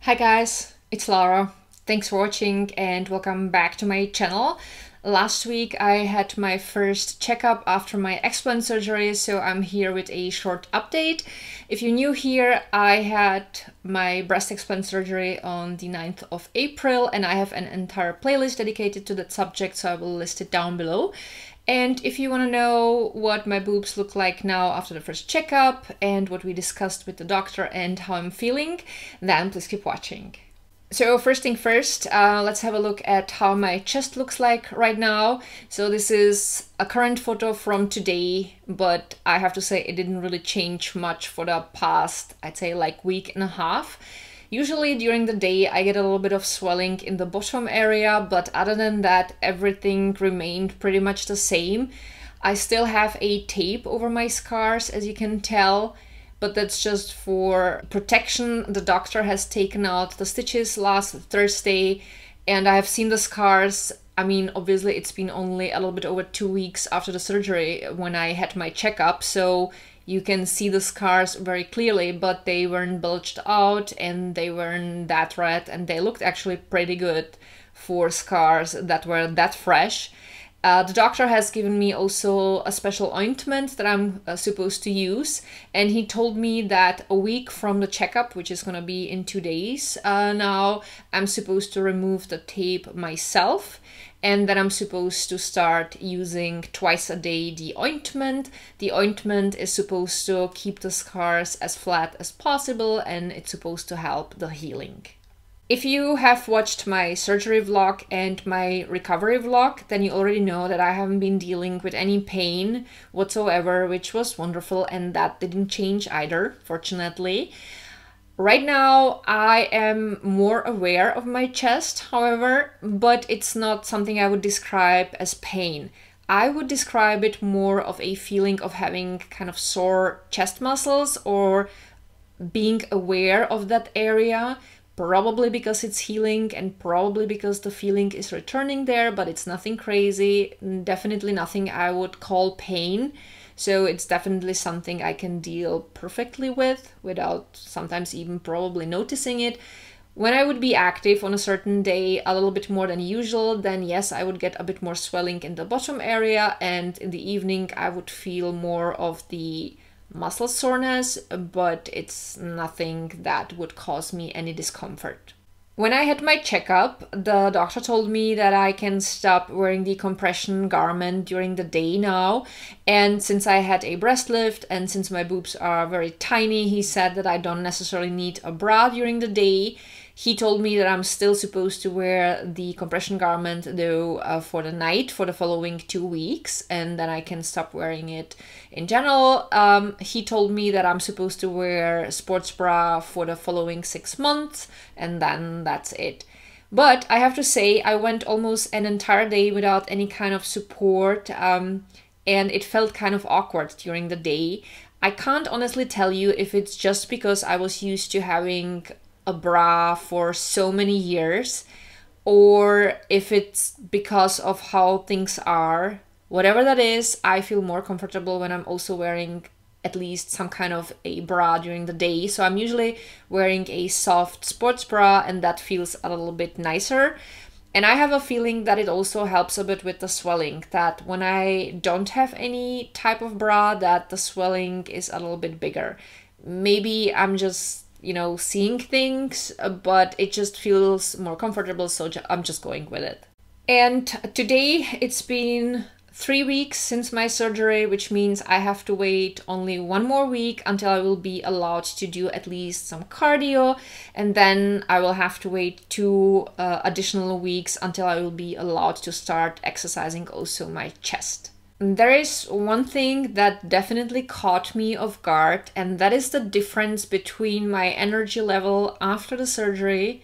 Hi guys, it's Lara. Thanks for watching and welcome back to my channel. Last week I had my first checkup after my explant surgery, so I'm here with a short update. If you're new here, I had my breast explant surgery on the 9th of April and I have an entire playlist dedicated to that subject, so I will list it down below. And if you want to know what my boobs look like now after the first checkup and what we discussed with the doctor and how I'm feeling, then please keep watching. So first thing first, let's have a look at how my chest looks like right now. So this is a current photo from today, but I have to say it didn't really change much for the past, I'd say like week and a half. Usually during the day I get a little bit of swelling in the bottom area, but other than that everything remained pretty much the same. I still have a tape over my scars, as you can tell, but that's just for protection. The doctor has taken out the stitches last Thursday and I have seen the scars. I mean, obviously it's been only a little bit over 2 weeks after the surgery when I had my checkup, so you can see the scars very clearly, but they weren't bulged out and they weren't that red and they looked actually pretty good for scars that were that fresh. The doctor has given me also a special ointment that I'm supposed to use, and he told me that a week from the checkup, which is gonna be in 2 days now, I'm supposed to remove the tape myself, and then I'm supposed to start using twice a day the ointment. The ointment is supposed to keep the scars as flat as possible and it's supposed to help the healing. If you have watched my surgery vlog and my recovery vlog, then you already know that I haven't been dealing with any pain whatsoever, which was wonderful, and that didn't change either, fortunately. Right now I am more aware of my chest, however, but it's not something I would describe as pain. I would describe it more of a feeling of having kind of sore chest muscles or being aware of that area. Probably because it's healing and probably because the feeling is returning there, but it's nothing crazy, definitely nothing I would call pain. So it's definitely something I can deal perfectly with without sometimes even probably noticing it. When I would be active on a certain day a little bit more than usual, then yes, I would get a bit more swelling in the bottom area, and in the evening I would feel more of the muscle soreness, but it's nothing that would cause me any discomfort. When I had my checkup, the doctor told me that I can stop wearing the compression garment during the day now, and since I had a breast lift and since my boobs are very tiny, he said that I don't necessarily need a bra during the day. He told me that I'm still supposed to wear the compression garment though for the night for the following 2 weeks, and then I can stop wearing it in general. He told me that I'm supposed to wear sports bra for the following 6 months, and then that's it. But I have to say I went almost an entire day without any kind of support, and it felt kind of awkward during the day. I can't honestly tell you if it's just because I was used to having a bra for so many years, or if it's because of how things are. Whatever that is, I feel more comfortable when I'm also wearing at least some kind of a bra during the day. So I'm usually wearing a soft sports bra and that feels a little bit nicer. And I have a feeling that it also helps a bit with the swelling, that when I don't have any type of bra, that the swelling is a little bit bigger. Maybe I'm just seeing things, but it just feels more comfortable, so I'm just going with it. And today it's been 3 weeks since my surgery, which means I have to wait only 1 more week until I will be allowed to do at least some cardio, and then I will have to wait 2 additional weeks until I will be allowed to start exercising also my chest. There is one thing that definitely caught me off guard, and that is the difference between my energy level after the surgery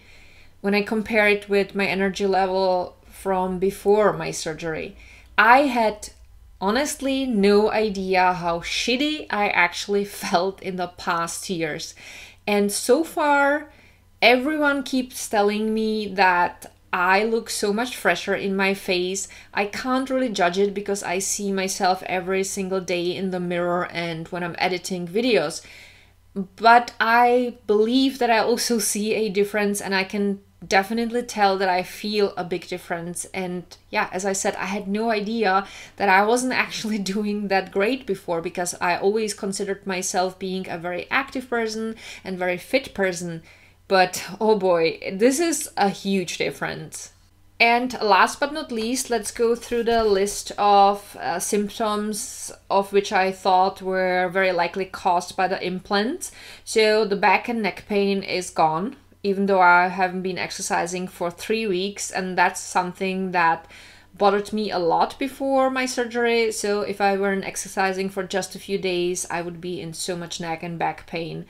when I compare it with my energy level from before my surgery. I had honestly no idea how shitty I actually felt in the past years. And so far, everyone keeps telling me that I look so much fresher in my face. I can't really judge it because I see myself every single day in the mirror and when I'm editing videos. but I believe that I also see a difference, and I can definitely tell that I feel a big difference. And yeah, as I said, I had no idea that I wasn't actually doing that great before, because I always considered myself being a very active person and very fit person. But oh boy, this is a huge difference. And last but not least, let's go through the list of symptoms of which I thought were very likely caused by the implants. So the back and neck pain is gone, even though I haven't been exercising for 3 weeks, and that's something that bothered me a lot before my surgery. So if I weren't exercising for just a few days, I would be in so much neck and back pain.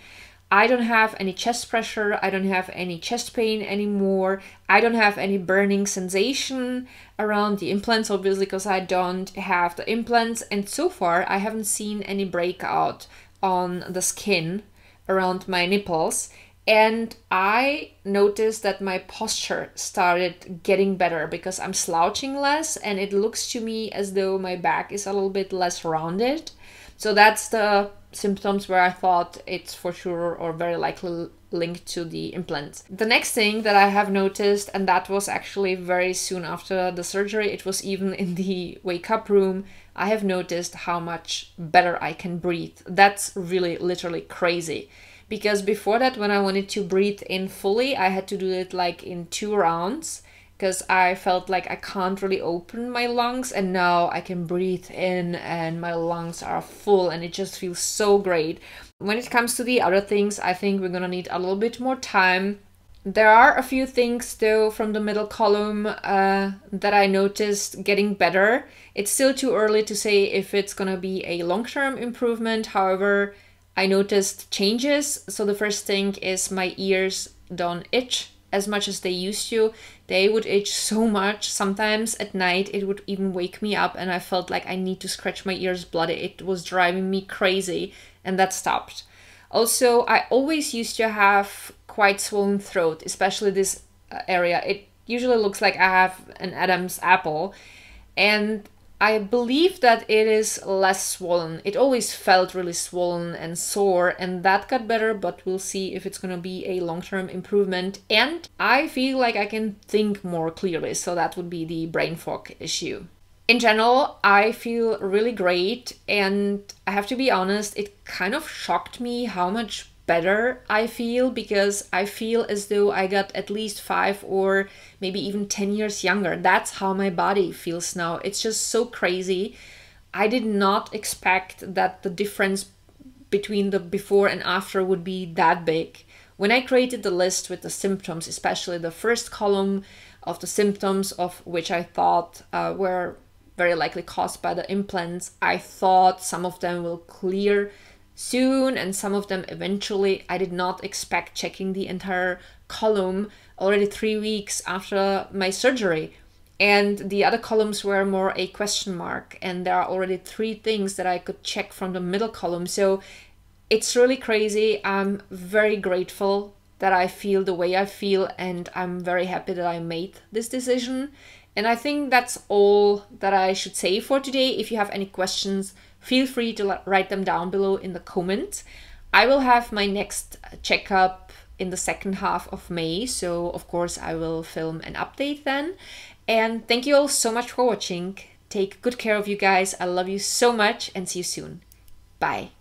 I don't have any chest pressure, I don't have any chest pain anymore, I don't have any burning sensation around the implants, obviously, because I don't have the implants, and so far I haven't seen any breakout on the skin around my nipples. And I noticed that my posture started getting better because I'm slouching less, and it looks to me as though my back is a little bit less rounded. So that's the symptoms where I thought it's for sure or very likely linked to the implants. The next thing that I have noticed, and that was actually very soon after the surgery, it was even in the wake up room, I have noticed how much better I can breathe. That's really literally crazy. Because before that, when I wanted to breathe in fully, I had to do it like in 2 rounds, because I felt like I can't really open my lungs, and now I can breathe in and my lungs are full, and it just feels so great. When it comes to the other things, I think we're gonna need a little bit more time. There are a few things though from the middle column that I noticed getting better. It's still too early to say if it's gonna be a long-term improvement. However, I noticed changes. So the first thing is my ears don't itch as much as they used to. They would itch so much. Sometimes at night it would even wake me up and I felt like I need to scratch my ears bloody. It was driving me crazy, and that stopped. Also, I always used to have quite swollen throat, especially this area. It usually looks like I have an Adam's apple, and I believe that it is less swollen. It always felt really swollen and sore, and that got better, but we'll see if it's gonna be a long-term improvement. And I feel like I can think more clearly, so that would be the brain fog issue. In general, I feel really great, and I have to be honest, it kind of shocked me how much better I feel, because I feel as though I got at least 5 or maybe even 10 years younger. That's how my body feels now. It's just so crazy. I did not expect that the difference between the before and after would be that big. When I created the list with the symptoms, especially the first column of the symptoms of which I thought were very likely caused by the implants, I thought some of them will clear soon and some of them eventually. I did not expect checking the entire column already 3 weeks after my surgery. And the other columns were more a question mark, and there are already 3 things that I could check from the middle column. So it's really crazy. I'm very grateful that I feel the way I feel, and I'm very happy that I made this decision. And I think that's all that I should say for today. If you have any questions, feel free to write them down below in the comments. I will have my next checkup in the second half of May, so of course I will film an update then. And thank you all so much for watching. Take good care of you guys. I love you so much, and see you soon. Bye.